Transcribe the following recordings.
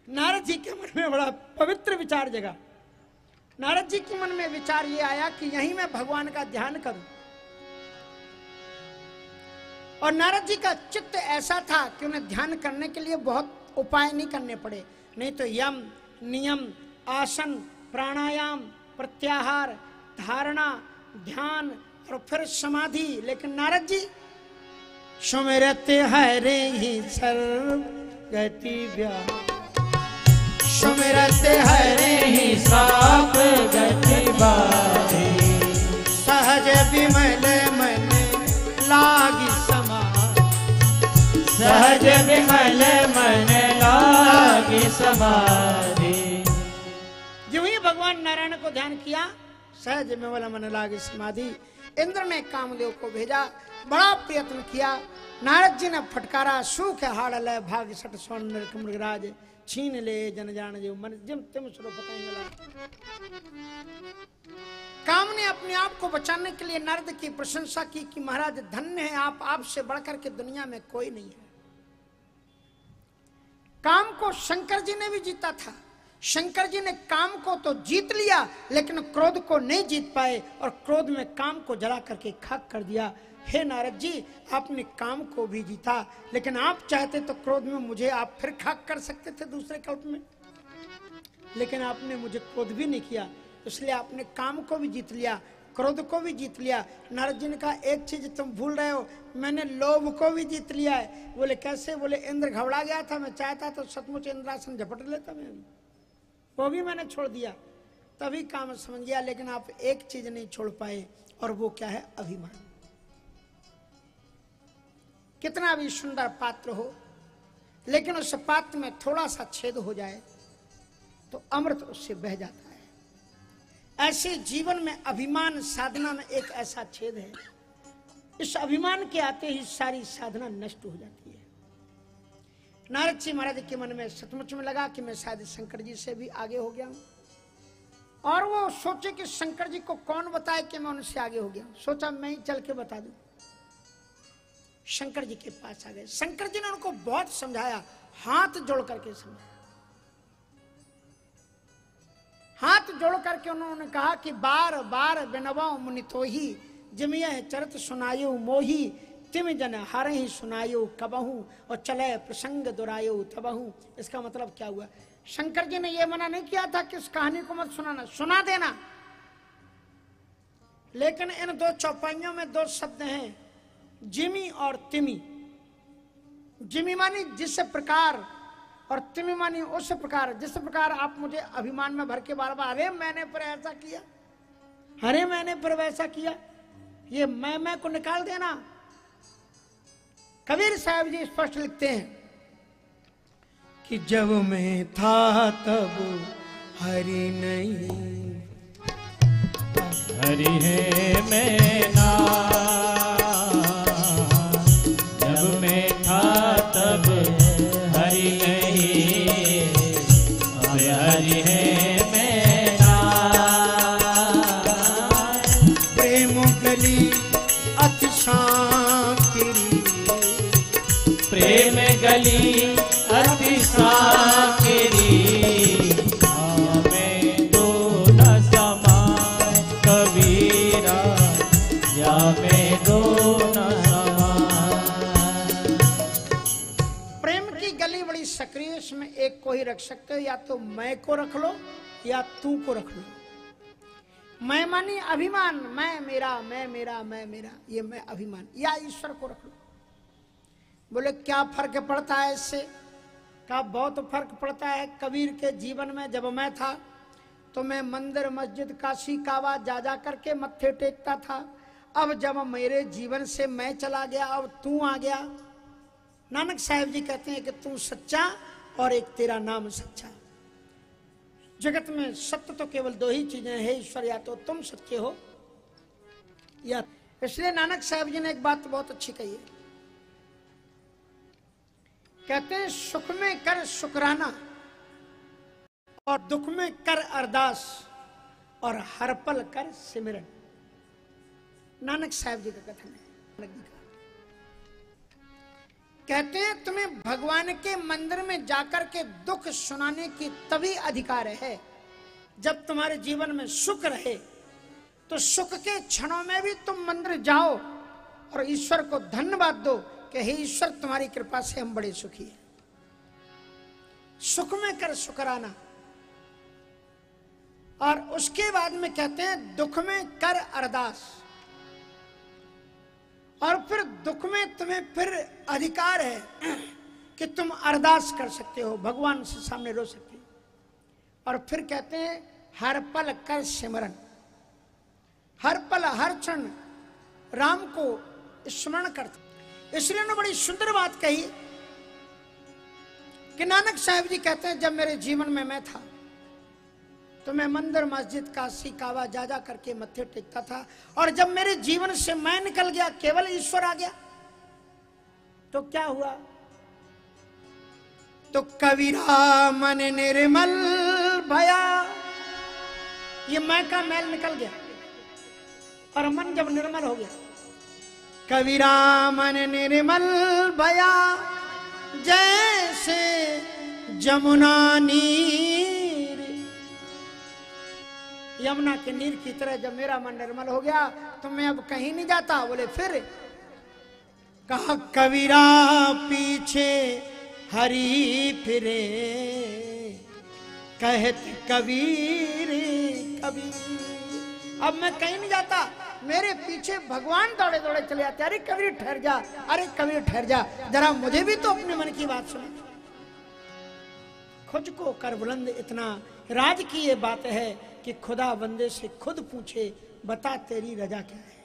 नारद जी के मन में बड़ा पवित्र विचार जगा। नारद जी के मन में विचार ये आया कि यहीं मैं भगवान का ध्यान करूं। और नारद जी का चित्त ऐसा था कि उन्हें ध्यान करने के लिए बहुत उपाय नहीं करने पड़े, नहीं तो यम, नियम, आसन, प्राणायाम, प्रत्याहार, धारणा, ध्यान और फिर समाधि। लेकिन नारद जी सुमिरते हरे ही सर्व गति व्याम, सुमिरते हरे ही सब गति बारी, सहज विमल मन लागी समाधि, सहज विमल मन लागी समाधि। जो ही भगवान नारायण को ध्यान किया, सहज विमल मन लागी समाधि। इंद्र ने कामदेव को भेजा, बड़ा प्रयत्न किया। नारद जी ने फटकारा, सूख हाड़ लय भाग सट स्वर्ण मृगराज, छीन ले जन जान जो मन जिम तिम सुरो पताएंगला। काम ने अपने आप को बचाने के लिए नारद की प्रशंसा की कि महाराज धन्य है आप, आपसे बढ़कर के दुनिया में कोई नहीं है। काम को शंकर जी ने भी जीता था। शंकर जी ने काम को तो जीत लिया, लेकिन क्रोध को नहीं जीत पाए और क्रोध में काम को जला करके खाक कर दिया। हे नारद जी, आपने काम को भी जीता, लेकिन आप चाहते तो क्रोध में मुझे आप फिर खाक कर सकते थे दूसरे कल्प में, लेकिन आपने मुझे क्रोध भी नहीं किया, इसलिए आपने काम को भी जीत लिया, क्रोध को भी जीत लिया। नारद जी ने कहा एक चीज तुम भूल रहे हो, मैंने लोभ को भी जीत लिया है। बोले कैसे? बोले इंद्र घबरा गया था, मैं चाहता तो सचमुच इंद्रासन झपट लेता, मैं वो भी मैंने छोड़ दिया, तभी काम समझ गया। लेकिन आप एक चीज नहीं छोड़ पाए, और वो क्या है? अभिमान। कितना भी सुंदर पात्र हो, लेकिन उस पात्र में थोड़ा सा छेद हो जाए तो अमृत उससे बह जाता है। ऐसे जीवन में अभिमान साधना में एक ऐसा छेद है, इस अभिमान के आते ही सारी साधना नष्ट हो जाती है। नारद जी महाराज के मन में सचमुच में लगा कि मैं शायद शंकर जी से भी आगे हो गया हूं, और वो सोचे कि शंकर जी को कौन बताए कि मैं उनसे आगे हो गया हूं। सोचा मैं ही चल के बता दूं। शंकर जी के पास आ गए। शंकर जी ने उनको बहुत समझाया, हाथ जोड़ करके समझाया। हाथ जोड़ करके उन्होंने कहा कि बार बार बिनवाओ मुनि तो ही, जिमिया चरित सुनायो मोही, तिम जन हर ही सुनायो कबहू, और चले प्रसंग दुरायो तबहू। इसका मतलब क्या हुआ? शंकर जी ने यह मना नहीं किया था कि इस कहानी को मत सुनाना, सुना देना, लेकिन इन दो चौपाइयों में दो शब्द हैं, जिमी और तिमी। जिमी मानी जिस प्रकार, और तिमी मानी उस प्रकार। जिस प्रकार आप मुझे अभिमान में भर के बार बार अरे मैंने पर ऐसा किया, अरे मैंने पर वैसा किया, ये मैं को निकाल देना। कबीर साहब जी स्पष्ट लिखते हैं कि जब मैं था तब हरि नहीं, हरि है मैं ना, जब मैं था तब हरि नहीं, अब हरि है मैं ना। प्रेम गली अति शाकिरी, प्रेम गली अति साकिरी, में दो न समाय कबीरा, या में दो न समाय। प्रेम की गली बड़ी सक्रिय, इसमें एक को ही रख सकते हो, या तो मैं को रख लो या तू को रख लो। मैं मानी अभिमान, मैं मेरा, मैं मेरा, मैं मेरा, ये मैं अभिमान, या ईश्वर को रख लो। बोले क्या फर्क पड़ता है इससे? कहा बहुत फर्क पड़ता है। कबीर के जीवन में जब मैं था तो मैं मंदिर मस्जिद काशी काबा जा जा करके मत्थे टेकता था। अब जब मेरे जीवन से मैं चला गया, अब तू आ गया। नानक साहब जी कहते हैं कि तू सच्चा और एक तेरा नाम सच्चा। जगत में सत्य तो केवल दो ही चीजें हैं ईश्वर, या तो तुम सच्चे हो या। इसलिए नानक साहब जी ने एक बात बहुत अच्छी कही है, कहते हैं सुख में कर शुक्राना और दुख में कर अरदास और हर पल कर सिमरन। नानक साहब जी का कथन है। कहते हैं तुम्हें भगवान के मंदिर में जाकर के दुख सुनाने की तभी अधिकार है जब तुम्हारे जीवन में सुख रहे। तो सुख के क्षणों में भी तुम मंदिर जाओ और ईश्वर को धन्यवाद दो कि हे ईश्वर तुम्हारी कृपा से हम बड़े सुखी हैं। सुख में कर शुक्राना। और उसके बाद में कहते हैं दुख में कर अरदास। और फिर दुख में तुम्हें फिर अधिकार है कि तुम अरदास कर सकते हो, भगवान से सामने रो सकते हो। और फिर कहते हैं हर पल कर सिमरन। हर पल हर क्षण राम को स्मरण करते। इसलिए उन्होंने बड़ी सुंदर बात कही कि नानक साहब जी कहते हैं जब मेरे जीवन में मैं था तो मैं मंदिर मस्जिद काशी कावा जा जा करके मत्थे टेकता था, और जब मेरे जीवन से मैं निकल गया केवल ईश्वर आ गया तो क्या हुआ? तो कबीरा मन निर्मल भया। ये मैं का मैल निकल गया और मन जब निर्मल हो गया, कबीरा मन निर्मल भया जैसे जमुना नीर। यमुना के नीर की तरह जब मेरा मन निर्मल हो गया तो मैं अब कहीं नहीं जाता। बोले फिर कहा कबीरा पीछे हरी फिरे कहत कबीर कबीर। अब मैं कहीं नहीं जाता, मेरे पीछे भगवान दौड़े दौड़े चले जाते। अरे कबीर ठहर जा, अरे कबीर ठहर जा, जरा मुझे भी तो अपने मन की बात सुने। खुद को कर बुलंद इतना, राज की ये बात है कि खुदा बंदे से खुद पूछे बता तेरी रजा क्या है।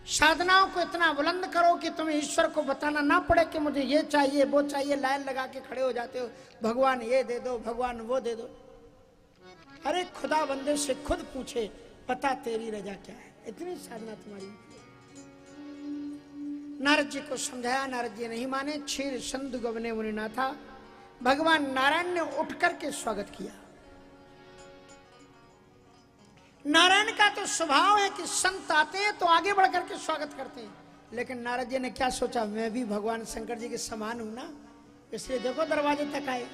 साधनाओं को इतना बुलंद करो कि तुम्हें ईश्वर को बताना ना पड़े कि मुझे ये चाहिए वो चाहिए। लाइन लगा के खड़े हो जाते हो, भगवान ये दे दो, भगवान वो दे दो। अरे खुदा बंदे से खुद पूछे पता तेरी रजा क्या है। इतनी साधना तुम्हारी। नारद जी को समझाया, नारद जी नहीं माने। क्षीर संधु गवने मुनि था। भगवान नारायण ने उठ करके स्वागत किया। नारायण का तो स्वभाव है कि संत आते हैं तो आगे बढ़ करके स्वागत करते हैं, लेकिन नारद जी ने क्या सोचा, मैं भी भगवान शंकर जी के समान हूं ना, इसलिए देखो दरवाजे तक आए।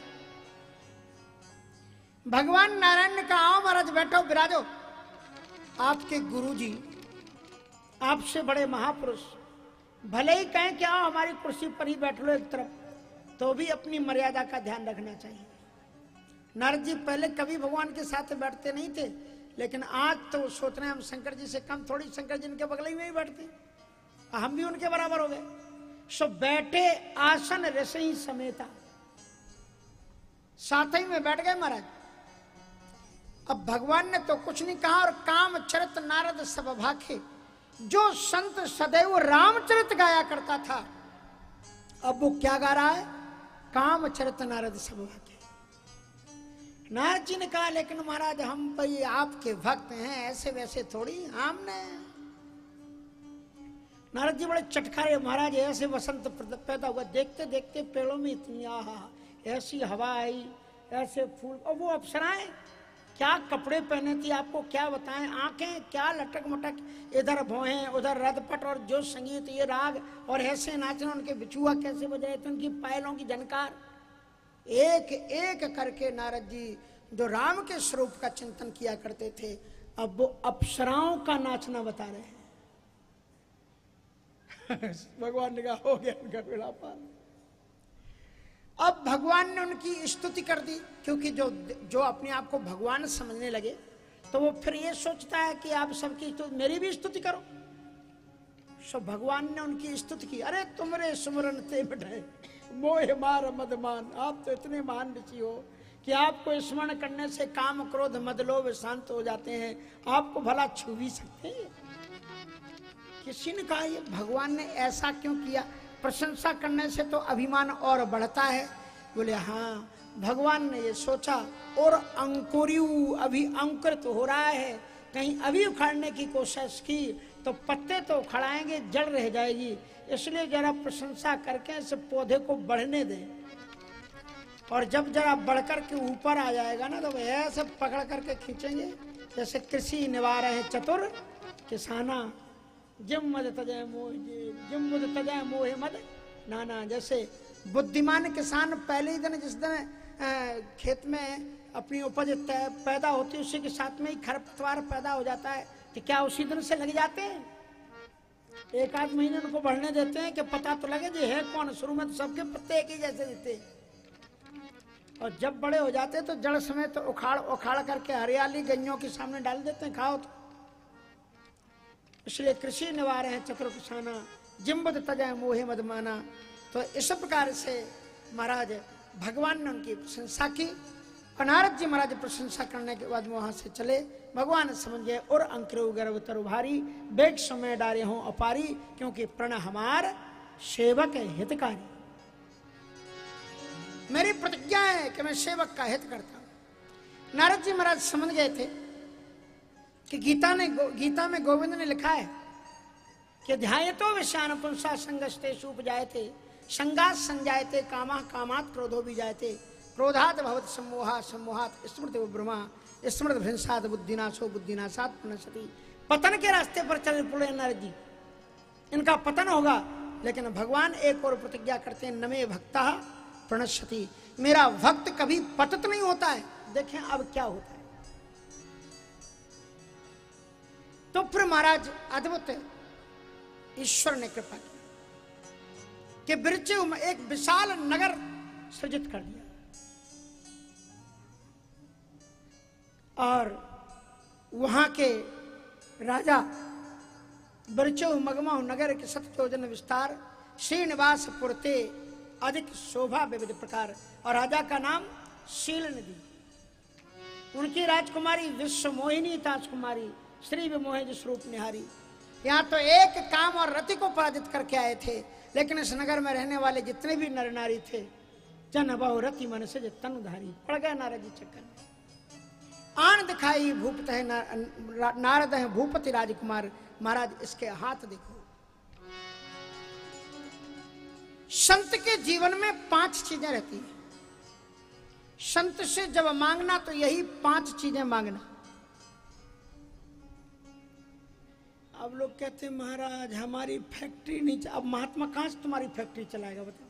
भगवान नारायण ने कहा आओ महाराज बैठो विराजो। आपके गुरुजी, आपसे बड़े महापुरुष भले ही कहें कि आओ हमारी कुर्सी पर ही बैठ लो एक तरफ, तो भी अपनी मर्यादा का ध्यान रखना चाहिए। नारद जी पहले कभी भगवान के साथ बैठते नहीं थे, लेकिन आज तो सोच रहे हैं हम शंकर जी से कम थोड़ी, शंकर जी इनके बगल में ही बैठते, हम भी उनके बराबर हो गए। सो बैठे आसन रसई समेता, साथ ही में बैठ गए महाराज। अब भगवान ने तो कुछ नहीं कहा, और काम चरित नारद सब भाखे। जो संत सदैव रामचरित गाया करता था, अब वो क्या गा रहा है? काम चरित नारद सब भाखे। नारद जी ने कहा लेकिन महाराज हम भाई आपके भक्त हैं, ऐसे वैसे थोड़ी हमने। नारद जी बड़े चटखारे, महाराज ऐसे वसंत पैदा हुआ, देखते देखते पेड़ों में इतनी आहा ऐसी हवा आई, ऐसे फूल, और वो अप्सराएं क्या कपड़े पहने थी आपको क्या बताएं, आंखें क्या लटक मटक, इधर भौहें उधर रदपट, और जो संगीत ये राग, और ऐसे नाचना, उनके बिछुआ कैसे बजाए थे, उनकी पायलों की झनकार। एक एक करके नारद जी जो राम के स्वरूप का चिंतन किया करते थे, अब वो अप्सराओं का नाचना बता रहे हैं। भगवान ने कहा हो गया उनका बेड़ा पार। अब भगवान ने उनकी स्तुति कर दी, क्योंकि जो अपने आप को भगवान समझने लगे तो वो फिर ये सोचता है कि आप सबकी स्तुति, मेरी भी स्तुति करो। सो भगवान ने उनकी स्तुति की। अरे तुमरे सुमरन ते बैठे मोह मार मदमान। आप तो इतने महान ऋषि हो कि आपको स्मरण करने से काम क्रोध मद लोभ शांत हो जाते हैं, आपको भला छू भी सकते हैं। किसी ने कहा ये भगवान ने ऐसा क्यों किया? प्रशंसा करने से तो अभिमान और बढ़ता है। बोले हाँ, भगवान ने ये सोचा, और अंकुरियु अभी अंकुरित हो रहा है, कहीं अभी उखाड़ने की कोशिश की तो पत्ते तो उखड़ाएंगे, जड़ रह जाएगी, इसलिए जरा प्रशंसा करके इस पौधे को बढ़ने दें, और जब जरा बढ़कर के ऊपर आ जाएगा ना तो ऐसे पकड़ करके खींचेंगे, जैसे कृषि निवार है चतुर किसाना। जिम मद तजय मोह, जिम मुद तजय मोह मद, ना ना, जैसे बुद्धिमान किसान पहले ही दिन जिस दिन खेत में अपनी उपज पैदा होती है उसी के साथ में ही खरपतवार पैदा हो जाता है, तो क्या उसी दिन से लग जाते हैं? एक आध महीने उनको बढ़ने देते हैं कि पता तो लगे जी है कौन। शुरू में तो सबके पत्ते एक ही जैसे देते हैं, और जब बड़े हो जाते हैं तो जड़ समेत तो उखाड़ करके हरियाली गइयों के सामने डाल देते हैं, खाओ तो। इसलिए कृषि निवार है चक्र किसाना, जिम्बद तजय मोहे मदमाना। तो इस प्रकार से महाराज भगवान ने उनकी प्रशंसा की। नारद जी महाराज प्रशंसा करने के बाद वहां से चले। भगवान समझे और अंकुर गर्भ तरु भारी, बेग समय डारे हों अपारी, क्योंकि प्रण हमार सेवक है हितकारी। मेरी प्रतिज्ञा है कि मैं सेवक का हित करता हूं। नारद जी महाराज समझ गए थे कि गीता में गोविंद ने लिखा है कि ध्यायतो विषयान पुंसा संगस्तेषु उपजायते, संगात संजायते कामा कामात् क्रोधो बीजायते, क्रोधात् भवति सम्मोहा सम्मोहात् स्मृति विभ्रमा, स्मृति भ्रंशात् बुद्धिनाशो बुद्धिनाशात् प्रणश्यति। पतन के रास्ते पर चल पड़े नारद जी, इनका पतन होगा। लेकिन भगवान एक और प्रतिज्ञा करते हैं, नमे भक्ता प्रणश्यति, मेरा भक्त कभी पतित नहीं होता है। देखें अब क्या होता है। तो फिर महाराज अद्भुत ईश्वर ने कृपा की कि बिरचू में एक विशाल नगर सृजित कर दिया, और वहां के राजा बिरचू मगमा नगर के 7 योजन विस्तार, श्रीनिवास पुरते अधिक शोभा विविध प्रकार, और राजा का नाम शील निधि। उनकी राजकुमारी विश्व मोहिनी राजकुमारी, श्री विमोहित स्वरूप निहारी। यहाँ तो एक काम और रति को पराजित करके आए थे, लेकिन इस नगर में रहने वाले जितने भी नर नारी थे, जन बहु रति मन से तन उधारी, पड़ गए नारद जी चक्कर में। आन दिखाई भूपत है नारद है भूपति राजकुमार। महाराज इसके हाथ देखो। संत के जीवन में 5 चीजें रहती हैं। संत से जब मांगना तो यही 5 चीजें मांगना। अब लोग कहते हैं महाराज हमारी फैक्ट्री नहीं, अब महात्मा कहां से तुम्हारी फैक्ट्री चलाएगा बताओ।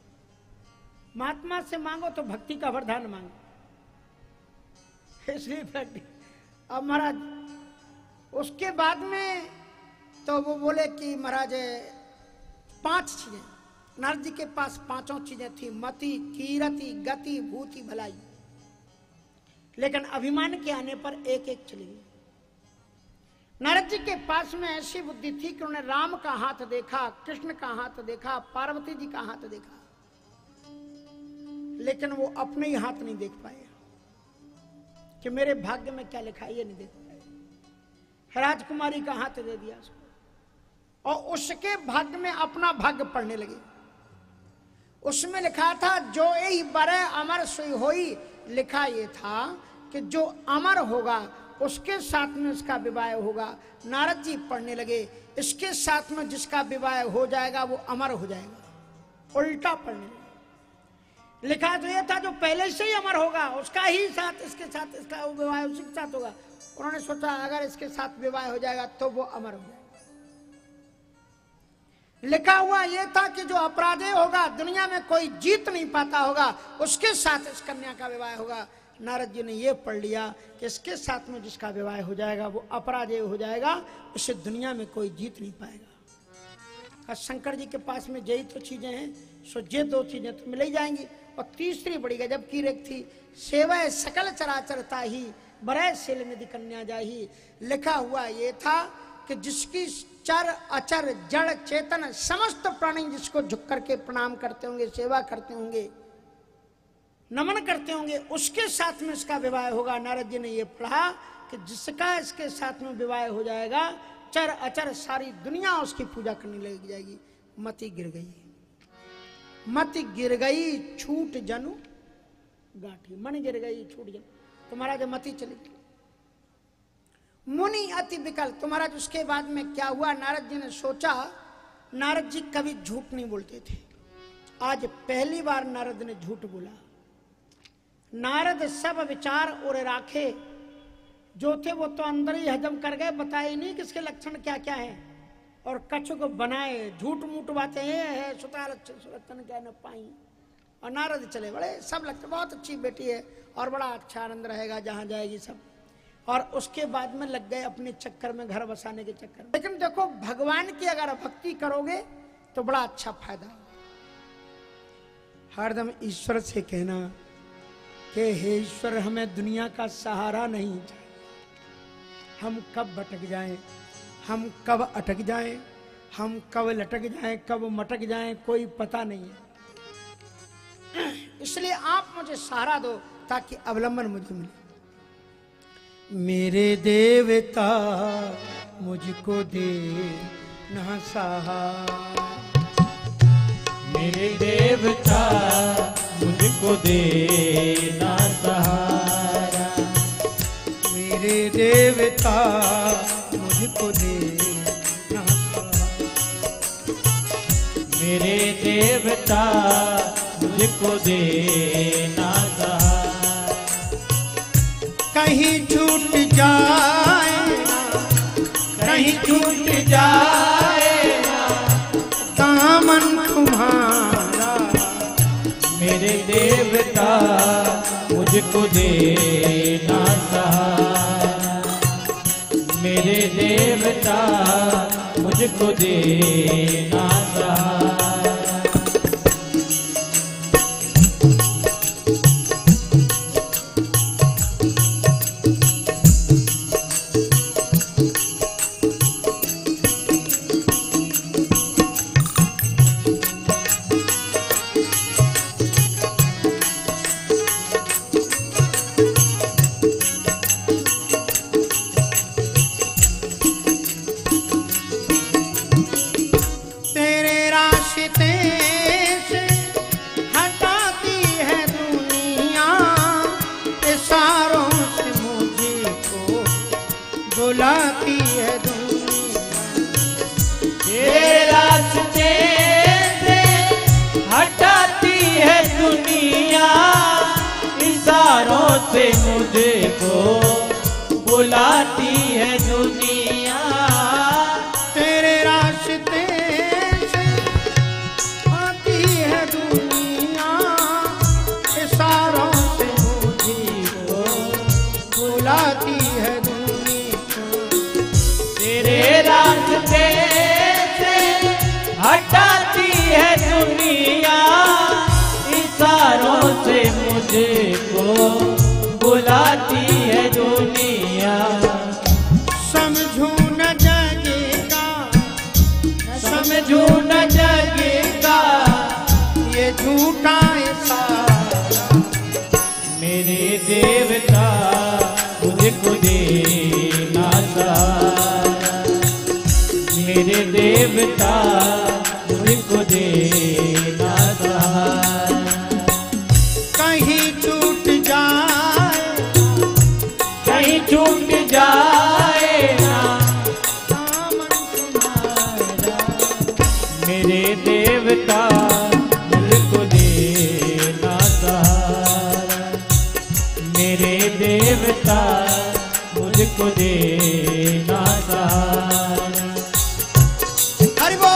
महात्मा से मांगो तो भक्ति का वरदान मांगो, इसलिए फैक्ट्री। अब महाराज उसके बाद में तो वो बोले कि महाराज 5 चीजें, नारद जी के पास 5 चीजें थी, मति कीरति गति भूति भलाई। लेकिन अभिमान के आने पर एक एक चली गई। नारद जी के पास में ऐसी बुद्धि थी कि उन्होंने राम का हाथ देखा, कृष्ण का हाथ देखा, पार्वती जी का हाथ देखा, लेकिन वो अपने ही हाथ नहीं देख पाए कि मेरे भाग्य में क्या लिखा है, ये नहीं देख पाए। राजकुमारी का हाथ दे दिया उसको, और उसके भाग्य में अपना भाग्य पढ़ने लगे। उसमें लिखा था जो यही बरे अमर सोई होई। लिखा ये था कि जो अमर होगा उसके साथ में उसका विवाह होगा। नारद जी पढ़ने लगे, इसके साथ में जिसका विवाह हो जाएगा वो अमर हो जाएगा। उल्टा पढ़ने लगे। लिखा तो ये था जो पहले से ही अमर होगा उसका ही साथ इसके साथ इसका विवाह उसी के साथ होगा। उन्होंने सोचा अगर इसके साथ विवाह हो जाएगा तो वो अमर हो जाएगा। लिखा हुआ ये था कि जो अपराधी होगा, दुनिया में कोई जीत नहीं पाता होगा, उसके साथ इस कन्या का विवाह होगा। नारद जी ने ये पढ़ लिया कि इसके साथ में जिसका विवाह हो जाएगा वो अपराजेय हो जाएगा, उसे दुनिया में कोई जीत नहीं पाएगा। शंकर जी के पास में यही तो चीजें हैं, सो ये 2 चीजें तो मिल ही जाएंगी। और तीसरी बड़ी गजब की रेख थी, सेवा सकल चराचरता ही बड़े शील निधि कन्या जाही। लिखा हुआ ये था कि जिसकी चर अचर जड़ चेतन समस्त प्राणी जिसको झुक करके प्रणाम करते होंगे, सेवा करते होंगे, नमन करते होंगे, उसके साथ में इसका विवाह होगा। नारद जी ने यह पढ़ा कि जिसका इसके साथ में विवाह हो जाएगा, चर अचर सारी दुनिया उसकी पूजा करने लग जाएगी। मति गिर गई, मति गिर गई छूट जनु गाठी। मन गिर गई छूट जनु, तो महाराज मति चली गई। मुनि अति विकल। तो महाराज उसके बाद में क्या हुआ, नारद जी ने सोचा, नारद जी कभी झूठ नहीं बोलते थे, आज पहली बार नारद ने झूठ बोला। नारद सब विचार और राखे, जो थे वो तो अंदर ही हजम कर गए, बताए नहीं किसके लक्षण क्या क्या है। और कछु को बनाए, झूठ मूठ बातें है सुतार सुरतन कह न पाई, और नारद चले बड़े सब लगते बहुत अच्छी बेटी है और बड़ा अच्छा आनंद रहेगा जहां जाएगी सब। और उसके बाद में लग गए अपने चक्कर में, घर बसाने के चक्कर में। लेकिन देखो भगवान की अगर भक्ति करोगे तो बड़ा अच्छा फायदा होगा। हरदम ईश्वर से कहना कि हे ईश्वर हमें दुनिया का सहारा नहीं चाहिए, हम कब भटक जाएं, हम कब अटक जाएं, हम कब लटक जाएं, कब मटक जाएं, कोई पता नहीं है। इसलिए आप मुझे सहारा दो ताकि अवलंबन मुझे मिले। मेरे देवता मुझको दे ना सहारा, मेरे देवता मुझको दे ना सहारा, मेरे देवता मुझको दे ना सहारा, मेरे देवता मुझको दे ना सहारा, कहीं छूट जाए ना, कहीं छूट जाए ना दामन तुम्हारा, मेरे देवता मुझको दे ना सहारा, मेरे देवता मुझको दे ना सहारा। बुलाती है दुनिया, तेरे रास्ते से हटाती है दुनिया, इशारों से मुझको बुलाती है दुनिया, तेरे रास्ते से आती है दुनिया, इशारों से मुझको बुलाती है दुनिया, तेरे रास्ते से हटाती है दुनिया, इशारों से मुझको बुलाती है दुनिया। समझू न जगेगा, समझू न जगेगा ये झूठा इशारा, मेरे देवता मुझको दे ना सहारा, मेरे देवता मुझको दे ना सहारा, कहीं छूट जाए, कहीं छूट जाए ना दामन तुम्हारा, मेरे देवता मुझको दे ना सहारा, मेरे देवता मुझको दे ना सहारा। हरि बोल।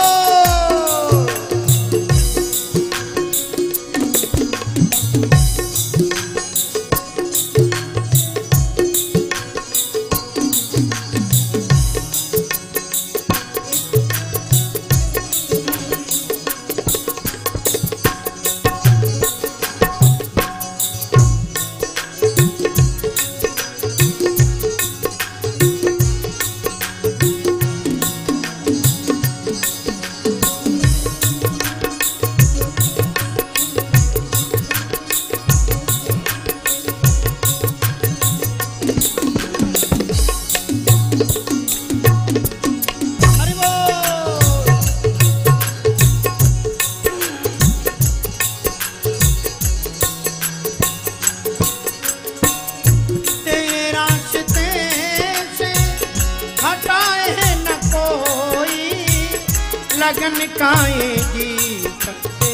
लगन काएगी सकते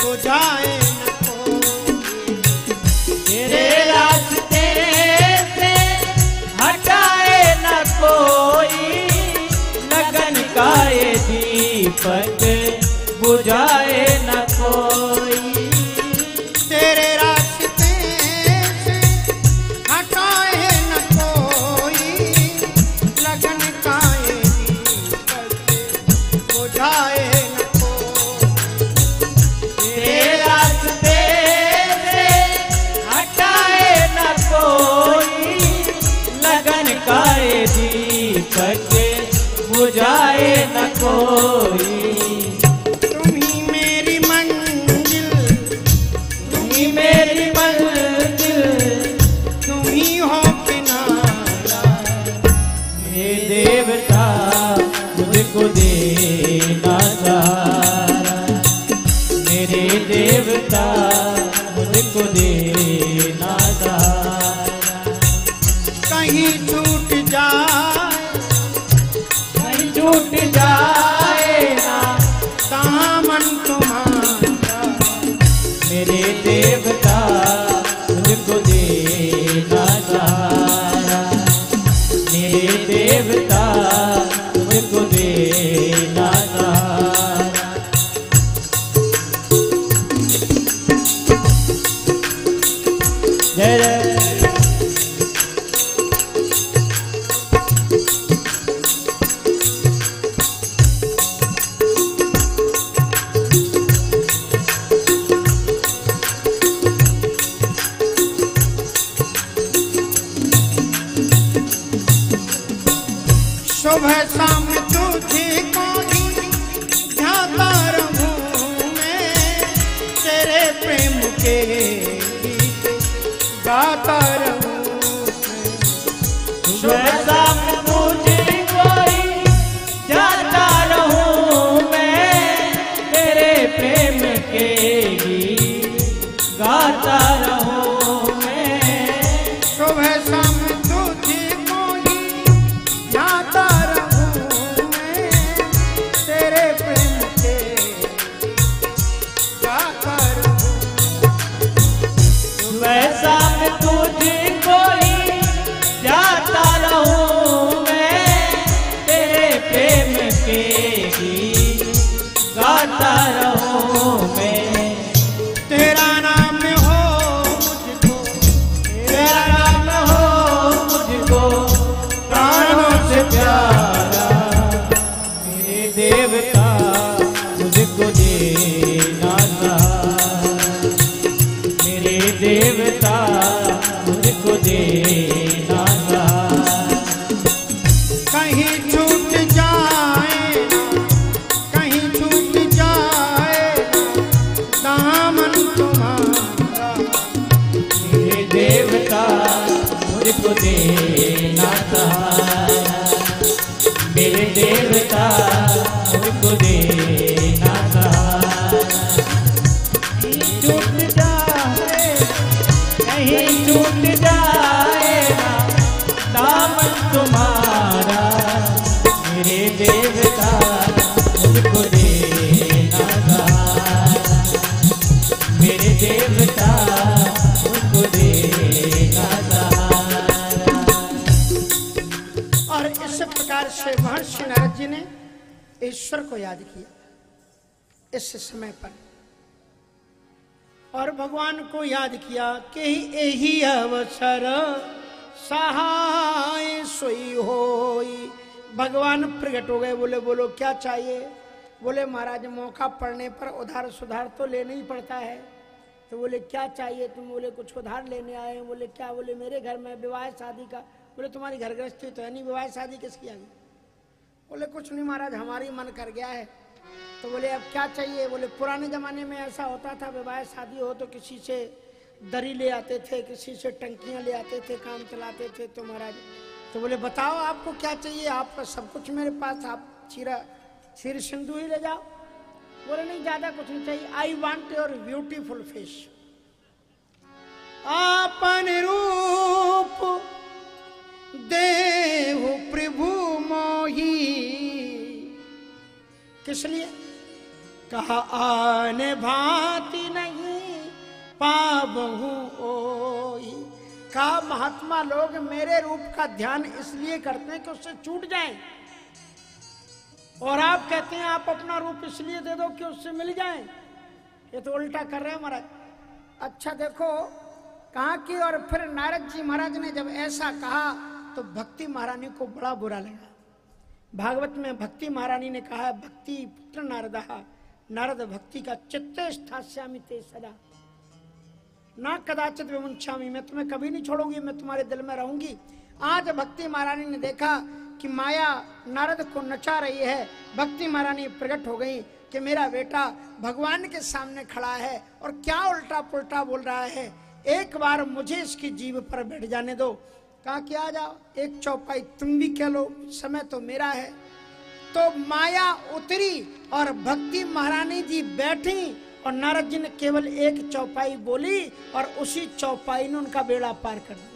बुझाए न कोई, तेरे रास्ते से हटाए न कोई, लगन काए दीपक बुझाए न कोई। तेरे रास्ते से हटाए न कोई, लगन का ये दीपक बुझाए न कोई। तेरे रास्ते से हटाए न कोई, लगन का ये दीपक बुझाए न कोई। मेरी मंजिल तुम ही हो किनारा, हे देवता मुझको देना सहारा, मेरे देवता मुझको देना सहारा। कहीं छूट जाए, कहीं छूट जाए ना दामन तुम्हारा, मेरे देवता मुझको देना सहारा, मेरे देवता मुझको देना सहारा। जय जय सुबह शाम तुझे को ही ध्याता रहूं मैं, तेरे प्रेम के गीत गाता रहूं मैं। सुबह शाम मुझे कोई जाता रहूं मैं, तेरे प्रेम के गीत गाता रहूं मैं। सुबह शाम तुझे को ही ध्याता रहूं मैं, तेरे प्रेम के गाता रहूं। सुबह शाम तुझे कोई जाता रहूं मैं, तेरे प्रेम के गीत गाता रहूं मैं। तेरा नाम हो मुझको, तेरा नाम हो मुझको प्राणों से प्यारा, मेरे देवता मुझको देना सहारा, मेरे देवता मुझको देना सहारा। कहीं छूट जाए ना, कहीं छूट जाए ना दामन तुम्हारा, मेरे देवता मुझको देना सहारा, मेरे देवता मुझको देना सहारा। कहीं छूट जाए, कहीं छूट जाए ना दामन तुम्हारा, मेरे देवता मुझको देना सहारा, मेरे देवता मुझको देना सहारा। और इस प्रकार से महर्षि नारद जी ने ईश्वर को याद किया इस समय पर, और भगवान को याद किया कि यही अवसर सहाय सोई होई। भगवान प्रकट हो गए, बोले बोलो क्या चाहिए। बोले महाराज मौका पड़ने पर उधार सुधार तो लेना ही पड़ता है। तो बोले क्या चाहिए तुम। बोले कुछ उधार लेने आए। बोले क्या। बोले मेरे घर में विवाह शादी का। बोले तुम्हारी घर गृहस्थी तो है नहीं, विवाह शादी किसकी आ गई। बोले कुछ नहीं महाराज हमारी मन कर गया है। तो बोले अब क्या चाहिए। बोले पुराने जमाने में ऐसा होता था विवाह शादी हो तो किसी से दरी ले आते थे, किसी से टंकियां ले आते थे, काम चलाते थे। तो महाराज तो बोले बताओ आपको क्या चाहिए, आपका सब कुछ मेरे पास, आप क्षीर सिंधु ही ले जाओ। बोले नहीं ज्यादा कुछ नहीं चाहिए, I want your beautiful face. आपन रूप देहु प्रभु मोही। किस लिए कहा आने भांति नहीं पाबहु ओही। कहा महात्मा लोग मेरे रूप का ध्यान इसलिए करते हैं कि उससे छूट जाए। और आप कहते हैं आप अपना रूप इसलिए दे दो कि उससे मिल जाएं। ये तो उल्टा कर रहे हैं महाराज। अच्छा देखो कहा कि और फिर नारद जी महाराज ने जब ऐसा कहा तो भक्ति महारानी को बड़ा बुरा लगा। भागवत में भक्ति महारानी ने कहा है, भक्ति पुत्र नारदः नारद भक्ति का चित्ते स्थास्यामि ते सदा ना कदाचित विमुंचामि, मैं तुम्हें कभी नहीं छोड़ूंगी, मैं तुम्हारे दिल में रहूंगी। आज भक्ति महारानी ने देखा कि माया नारद को नचा रही है। भक्ति महारानी प्रकट हो गई कि मेरा बेटा भगवान के सामने खड़ा है और क्या उल्टा पुल्टा बोल रहा है, एक बार मुझे इसकी जीभ पर बैठ जाने दो। कहा कि आ जाओ, एक चौपाई तुम भी कह लो, समय तो मेरा है। तो माया उतरी और भक्ति महारानी जी बैठी और नारद जी ने केवल एक चौपाई बोली और उसी चौपाई ने उनका बेड़ा पार कर दिया।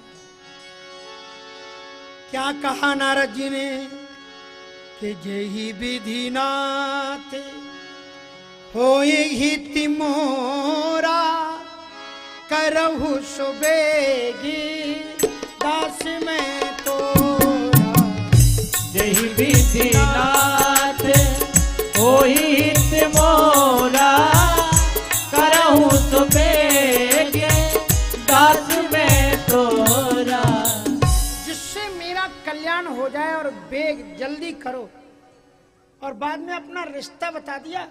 क्या कहा नारद जी ने कि जेहि विधि नाथ होए हिति मोरा करहु सुबेगी दास में तोरा। जेहि विधि नाथ होई हित मोरा करहु सुबेगी दास में तोरा। जिससे मेरा कल्याण हो जाए और बेग जल्दी करो। और बाद में अपना रिश्ता बता दिया,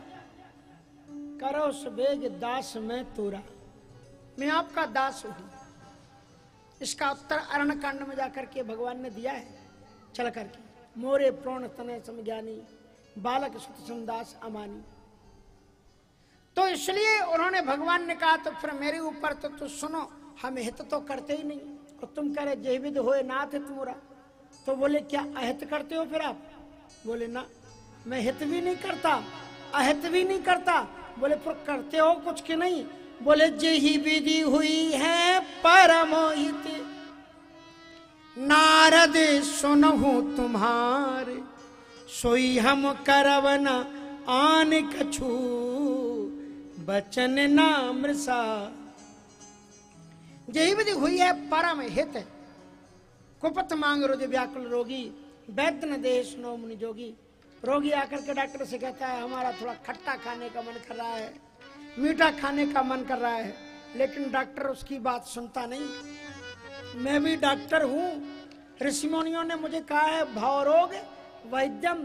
करो सुबेग दास में तोरा, मैं आपका दास हूं। इसका उत्तर अरण्य कांड में जाकर के भगवान ने दिया है चल करके, मोरे प्रोण तनय समज्ञानी बालक सुत समदास अमानी। तो इसलिए उन्होंने भगवान ने कहा तो फिर मेरे ऊपर तो सुनो, हम हित तो करते ही नहीं और तुम कह रहे जय विद होए नाथ हित मोरा। तो बोले क्या अहित करते हो फिर आप? बोले ना, मैं हित भी नहीं करता अहित भी नहीं करता। बोले फिर करते हो कुछ कि नहीं? बोले जेहि विधि हुई है परमोहित नारद सुनहु तुम्हारे, सोई हम करवन आन कछु बचन नाम सा। जेहि विधि हुई है परम हित, कुपत मांग रोज व्याकुल रोगी, वैद्य न देह सुनो मुनि जोगी। रोगी आकर के डॉक्टर से कहता है हमारा थोड़ा खट्टा खाने का मन कर रहा है, मीठा खाने का मन कर रहा है, लेकिन डॉक्टर उसकी बात सुनता नहीं। मैं भी डॉक्टर हूँ, ऋषि मुनियों ने मुझे कहा है भाव रोग वैद्यम,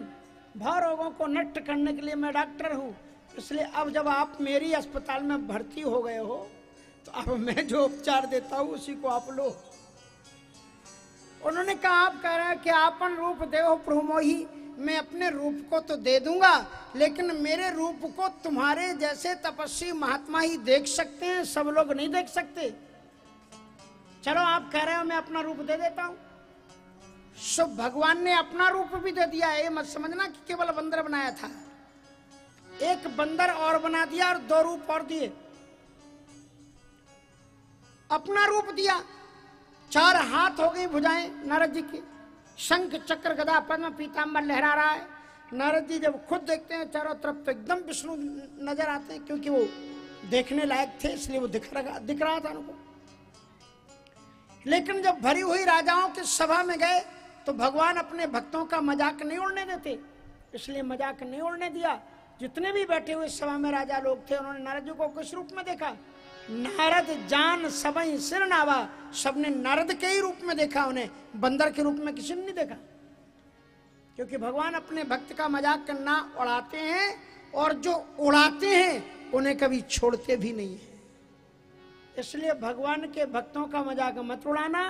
भाव रोगों को नष्ट करने के लिए मैं डॉक्टर हूँ। इसलिए अब जब आप मेरी अस्पताल में भर्ती हो गए हो तो अब मैं जो उपचार देता हूँ उसी को आप लो। उन्होंने कहा आप कह रहे हैं कि आपन रूप देव प्रभु मोहि, मैं अपने रूप को तो दे दूंगा लेकिन मेरे रूप को तुम्हारे जैसे तपस्वी महात्मा ही देख सकते हैं, सब लोग नहीं देख सकते। चलो आप कह रहे हो मैं अपना रूप दे देता हूं, सो भगवान ने अपना रूप भी दे दिया है। ये मत समझना कि केवल बंदर बनाया था, एक बंदर और बना दिया और दो रूप और दिए। अपना रूप दिया, 4 हाथ हो गई भुजाएं नारद जी की, शंख चक्र गदा पद्म पीतांबर लहरा रहा है। नारद जी जब खुद देखते हैं चारों तरफ तो एकदम विष्णु नजर आते हैं, क्योंकि वो देखने लायक थे इसलिए वो दिख रहा था उनको। लेकिन जब भरी हुई राजाओं की सभा में गए तो भगवान अपने भक्तों का मजाक नहीं उड़ने देते, इसलिए मजाक नहीं उड़ने दिया। जितने भी बैठे हुए सभा में राजा लोग थे उन्होंने नारद जी को किस रूप में देखा? नारद जान सबई सिर नावा, सबने नारद के ही रूप में देखा, उन्हें बंदर के रूप में किसी ने नहीं देखा। क्योंकि भगवान अपने भक्त का मजाक ना उड़ाते हैं और जो उड़ाते हैं उन्हें कभी छोड़ते भी नहीं है। इसलिए भगवान के भक्तों का मजाक मत उड़ाना।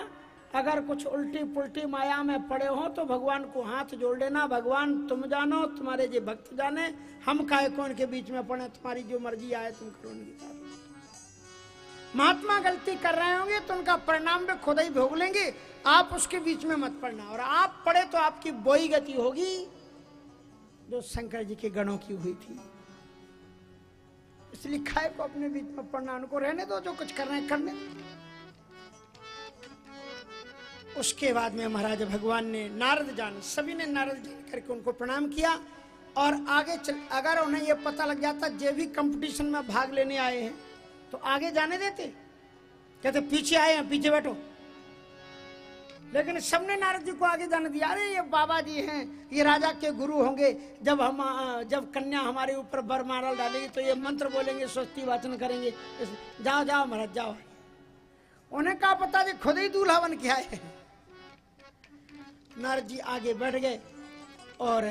अगर कुछ उल्टी पुल्टी माया में पड़े हो तो भगवान को हाथ जोड़ लेना, भगवान तुम जानो, तुम्हारे जो भक्त जाने, हम काहे को उनके बीच में पड़े, तुम्हारी जो मर्जी आए तुम करो उनके साथ। महात्मा गलती कर रहे होंगे तो उनका परिणाम भी खुद ही भोग लेंगे, आप उसके बीच में मत पड़ना। और आप पड़े तो आपकी वही गति होगी जो शंकर जी के गणों की हुई थी। इसलिए खाए को अपने बीच में पड़ना, उनको रहने दो, जो कुछ कर रहे हैं करने। उसके बाद में महाराज भगवान ने नारद जान, सभी ने नारद जान करके उनको प्रणाम किया। और आगे चल, अगर उन्हें यह पता लग जाता जे भी कंपटीशन में भाग लेने आए हैं तो आगे जाने देते? कहते पीछे आए हैं, पीछे बैठो। लेकिन सबने नारद जी को आगे जाने दिया। अरे ये बाबा जी हैं, ये राजा के गुरु होंगे, जब कन्या हमारे ऊपर बरमाला डालेगी तो ये मंत्र बोलेंगे, स्वस्ति वाचन करेंगे, जाओ जाओ महाराज जाओ। उन्हें क्या पता जी खुद ही दूल्हा बन के आए। नारद जी आगे बैठ गए और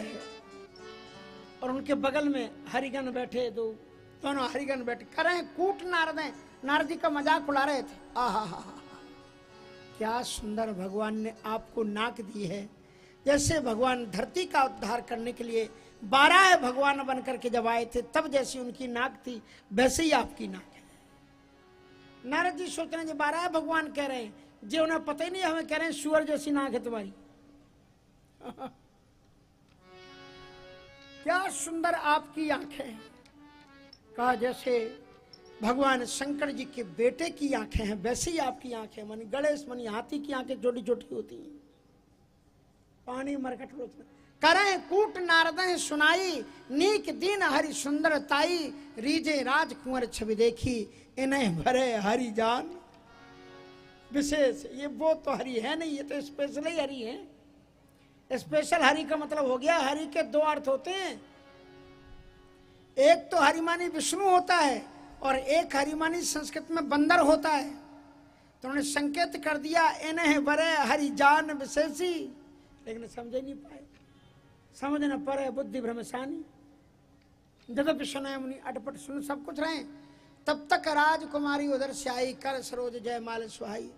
उनके बगल में हरिगण बैठे, दोनों हरिगण बैठे कर रहे हैं, कूट नारद हैं, नारद जी का मजाक उड़ा रहे थे। आहा हा, क्या सुंदर भगवान ने आपको नाक दी है। जैसे भगवान धरती का उद्धार करने के लिए 12 भगवान बनकर के जब आए थे, तब जैसी उनकी नाक थी वैसे ही आपकी नाक है। नारद जी सोच रहे हैं 12 भगवान कह रहे हैं, जो उन्हें पता ही नहीं, हमें कह रहे हैं सुअर जैसी नाक है तुम्हारी। क्या सुंदर आपकी आंखें, कहा जैसे भगवान शंकर जी के बेटे की आंखें हैं वैसे ही आपकी आंखें, मानी गणेश मनी हाथी की आंखें छोटी छोटी होती हैं, पानी मरकट लोचन करे कूट नारद सुनाई, नीक दिन हरि सुंदर ताई, रीजे राजकुंवर छवि देखी, इन्हें भरे हरि जान विशेष। ये वो तो हरि है नहीं, ये तो स्पेशल ही हरि है। स्पेशल हरि का मतलब हो गया, हरि के दो अर्थ होते हैं, एक तो हरिमानी विष्णु होता है और एक हरिमानी संस्कृत में बंदर होता है। तो उन्होंने संकेत कर दिया इन्हें बरे हरि जान विशेषी, लेकिन समझे नहीं पाए। समझ न पड़े बुद्धि भ्रमशानी, जगत सुनाए मुनि अटपट सुन सब कुछ रहे। तब तक राजकुमारी उधर से आई, कर सरोज जयमाल सुहाई।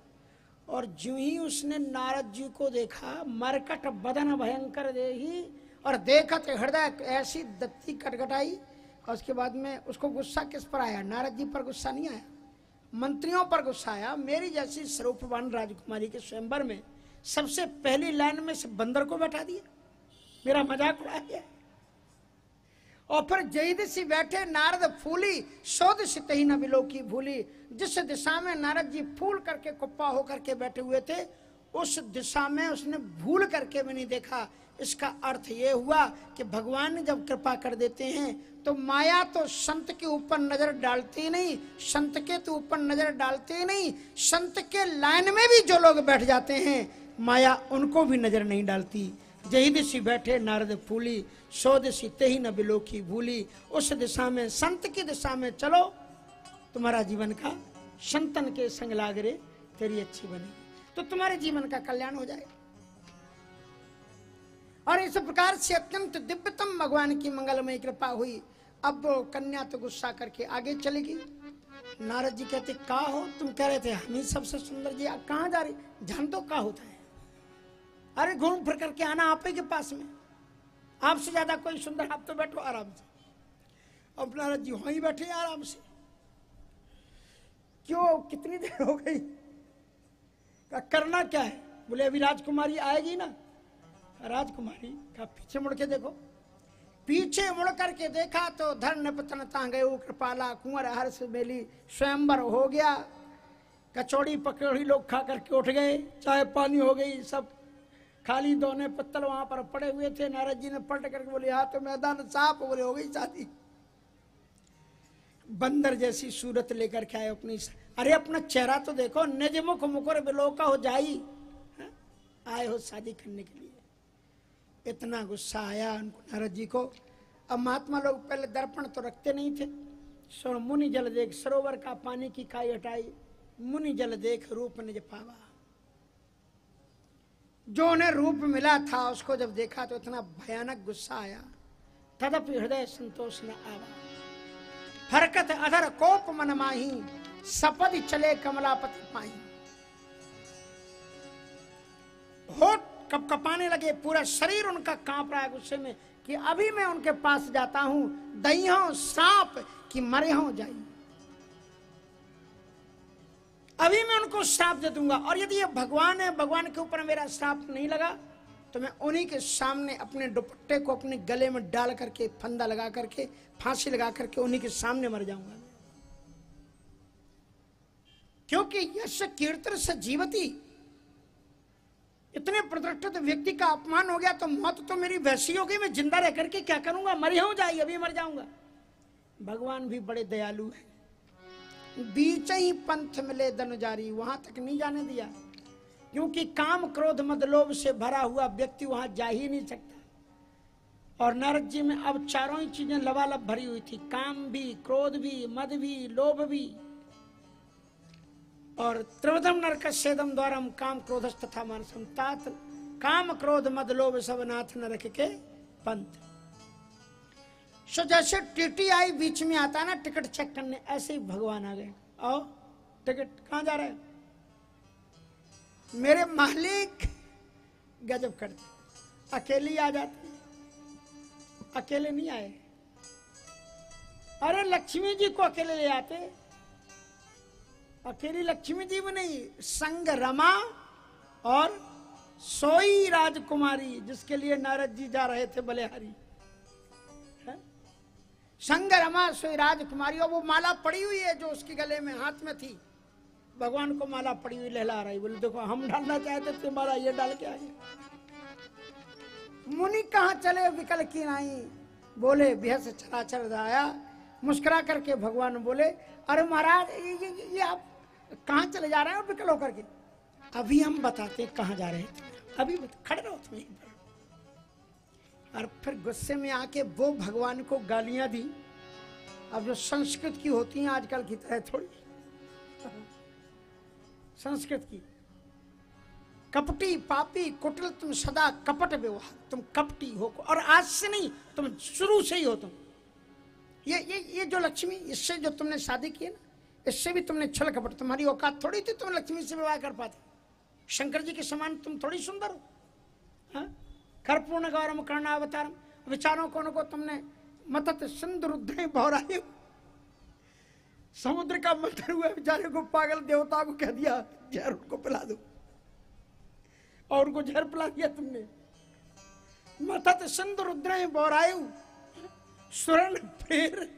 और जो ही उसने नारद जी को देखा, मरकट बदन भयंकर देही, और देखत हृदय ऐसी दत्ती कटकटाई। और उसके बाद में उसको गुस्सा किस पर आया? नारद जी पर गुस्सा नहीं आया, मंत्रियों पर गुस्सा आया। मेरी जैसी स्वरूपवान राजकुमारी के स्वयंवर में सबसे पहली लाइन में से बंदर को बैठा दिया, मेरा मजाक उड़ाया। और फिर जय दिशि बैठे नारद फूली, सौ दिशि तही न बिलो की भूली। जिस दिशा में नारद जी फूल करके कुप्पा होकर के बैठे हुए थे, उस दिशा में उसने भूल करके भी नहीं देखा। इसका अर्थ ये हुआ कि भगवान ने जब कृपा कर देते हैं तो माया तो संत के ऊपर नजर डालती नहीं, संत के तो ऊपर नजर डालते नहीं, संत के लाइन में भी जो लोग बैठ जाते हैं माया उनको भी नजर नहीं डालती। जही दिशि बैठे नारद फूली, सौ दिशि तेही न बिलोकी भूली। उस दिशा में, संत की दिशा में चलो, तुम्हारा जीवन का संतन के संग लागरे तेरी अच्छी बनेगी, तो तुम्हारे जीवन का कल्याण हो जाएगा। और इस प्रकार से अत्यंत दिव्यतम भगवान की मंगलमय कृपा हुई। अब वो कन्या तो गुस्सा करके आगे चलेगी। नारद जी कहते का हो, तुम कह रहे थे हम ही सबसे सुंदर जी, कहाँ जा रही? जान तो का होता है, अरे घूम फिर करके आना आप ही के पास में, आपसे ज्यादा कोई सुंदर। आप तो बैठो आराम से। अब नारद जी वहीं बैठे आराम से। क्यों, कितनी देर हो गई? करना क्या है? बोले अभी राजकुमारी आएगी ना। राजकुमारी का पीछे मुड़ के देखो। पीछे मुड़ करके देखा तो धर्म पतन तांगे कृपाला, कुंवर हर्ष मेली स्वयंवर हो गया। कचौड़ी पकौड़ी लोग खा करके उठ गए, चाय पानी हो गई, सब खाली दोने पत्तल वहां पर पड़े हुए थे। नारद जी ने पलट करके बोले हाँ तो मैदान साफ, बोले हो गई शादी। बंदर जैसी सूरत लेकर के आए अपनी। अरे अपना चेहरा तो देखो, निज मुख मुकुर बिलोका हो जाई, आए हो शादी करने के लिए। इतना गुस्सा आया उनको नारद जी को। अब महात्मा लोग पहले दर्पण तो रखते नहीं थे। सो मुनि जल देख सरोवर का पानी की काई हटाई, मुनि जल देख रूप निज पावा। जो उन्हें रूप मिला था उसको जब देखा तो इतना भयानक गुस्सा आया। तदपि हृदय संतोष न आवा, हरकत अधर कोप मन माही, सपद चले कमलापति पाई। होठ कपकपाने लगे, पूरा शरीर उनका कांप रहा है गुस्से में कि अभी मैं उनके पास जाता हूं, दहियों सांप कि मरे हों जाई, अभी मैं उनको श्राप दे दूंगा। और यदि ये भगवान है, भगवान के ऊपर मेरा श्राप नहीं लगा तो मैं उन्हीं के सामने अपने दुपट्टे को अपने गले में डाल करके, फंदा लगा करके, फांसी लगा करके उन्हीं के सामने मर जाऊंगा। क्योंकि यश कीर्तन से जीवती, इतने प्रतिष्ठित व्यक्ति का अपमान हो गया तो मौत तो मेरी वैसी हो गई, मैं जिंदा रह करके क्या करूंगा? मरी हो जाए, अभी मर जाऊंगा। भगवान भी बड़े दयालु हैं। बीच ही पंथ मिले धनुजारी, वहां तक नहीं जाने दिया। क्योंकि काम क्रोध मद लोभ से भरा हुआ व्यक्ति वहां जा ही नहीं सकता। और नारद जी में अब चारों ही चीजें लबालब भरी हुई थी, काम भी, क्रोध भी, मद भी, लोभ भी। और त्रिविधम नरकस्येदम द्वारम काम क्रोधस तथा मानसम तात काम क्रोध मद लोभ सब नाथ नरक के पंथ। सो जैसे टीटी आई बीच में आता ना टिकट चेक करने, ऐसे ही भगवान आ गए। आओ टिकट कहां जा रहे हैं? मेरे मालिक गजब करते, अकेली आ जाते, अकेले नहीं आए। अरे लक्ष्मी जी को अकेले ले आते, अकेली लक्ष्मी जी भी नहीं, संग रमा और सोई राजकुमारी जिसके लिए नारद जी जा रहे थे बलिहारी। संग रमा सोई राजकुमारी, और वो माला पड़ी हुई है जो उसके गले में हाथ में थी, भगवान को माला पड़ी हुई लहला रही। बोले देखो हम डालना चाहते थे माला, ये डाल के आए। मुनि कहाँ चले विकल की नाई, बोले बेहस चराचर आया। मुस्कुरा करके भगवान बोले अरे महाराज ये आप कहाँ चले जा रहे हैं विकल होकर के? अभी हम बताते कहाँ जा रहे थे, अभी खड़े रहो तुम यहीं पर। और फिर गुस्से में आके वो भगवान को गालियां दी। अब जो संस्कृत की होती हैं आजकल की तरह थोड़ी, संस्कृत की, कपटी पापी कुटिल, तुम सदा कपट व्यवहार, तुम कपटी हो। और आज से नहीं, तुम शुरू से ही हो। तुम ये जो लक्ष्मी, इससे जो तुमने शादी की है ना, इससे भी तुमने छल कपट, तुम्हारी औकात थोड़ी थी तुम लक्ष्मी से विवाह कर पाते। शंकर जी के समान तुम थोड़ी सुंदर हो। कर्पूर्ण गौरम कर्णावतारम, विचारों को तुमने मतत सिंधु रुद्र भौराई, समुद्र का मंथन हुआ बेचारे को पागल देवता को कह दिया जहर उनको पिला दो, और उनको जहर पिला दिया तुमने। मतत सिंधु रुद्र भौरायु, स्वर्ण फेर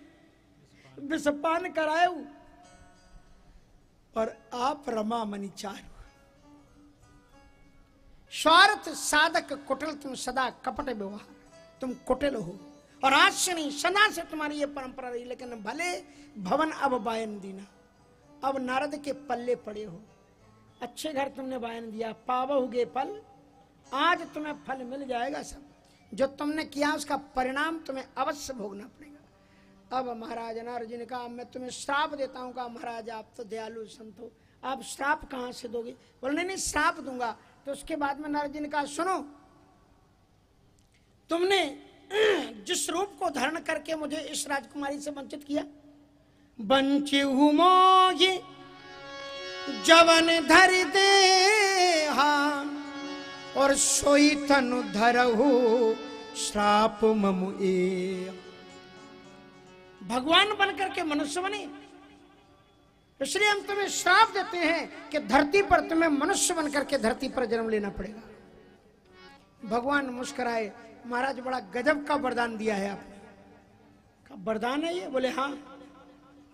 विषपान करायु, और आप रमा मणि चारु। स्वार्थ साधक कुटिल, तुम सदा कपट व्यवहार, तुम कुटिल हो। और आज से नहीं, सदा से तुम्हारी ये परंपरा रही। लेकिन भले भवन अब बायन दीना, अब नारद के पल्ले पड़े हो। अच्छे घर तुमने बायन दिया, पावोगे फल, आज तुम्हें फल मिल जाएगा। सब जो तुमने किया उसका परिणाम तुम्हें अवश्य भोगना पड़ेगा। अब महाराज नारद जी ने कहा मैं तुम्हें श्राप देता हूँ। कहा महाराज आप तो दयालु संत हो, आप श्राप कहाँ से दोगे? बोले नहीं श्राप दूंगा। तो उसके बाद में नारद जी ने कहा सुनो, तुमने जिस रूप को धारण करके मुझे इस राजकुमारी से वंचित किया, बंचिहु मोहि जवन धर दे और सोई तनु धरहु श्राप ममु ए। भगवान बनकर के मनुष्य बने, इसलिए हम तुम्हें श्राप देते हैं कि धरती पर तुम्हें मनुष्य बनकर के धरती पर जन्म लेना पड़ेगा। भगवान मुस्कुराए, महाराज बड़ा गजब का वरदान दिया है आपने। वरदान है ये? बोले हाँ।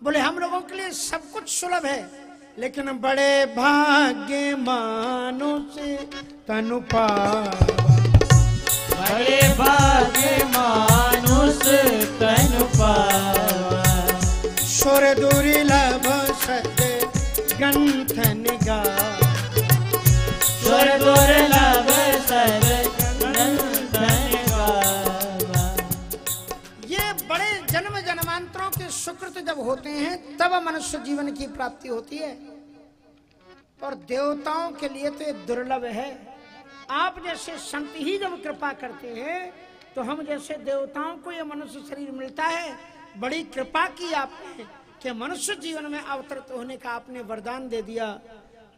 बोले हम लोगों के लिए सब कुछ सुलभ है, लेकिन बड़े भाग्य मानुष तनु पावा, बड़े भाग्य मानुष तनु पावा, सुर दुर्लभ सद गंथन गा, सुर दुर्लभ सद गंथन गा। ये बड़े जन्म जन्मांतरों के सुकृत जब होते हैं तब मनुष्य जीवन की प्राप्ति होती है। और देवताओं के लिए तो ये दुर्लभ है। आप जैसे संत ही जब कृपा करते हैं तो हम जैसे देवताओं को ये मनुष्य शरीर मिलता है। बड़ी कृपा की आपने कि मनुष्य जीवन में अवतरित होने का आपने वरदान दे दिया।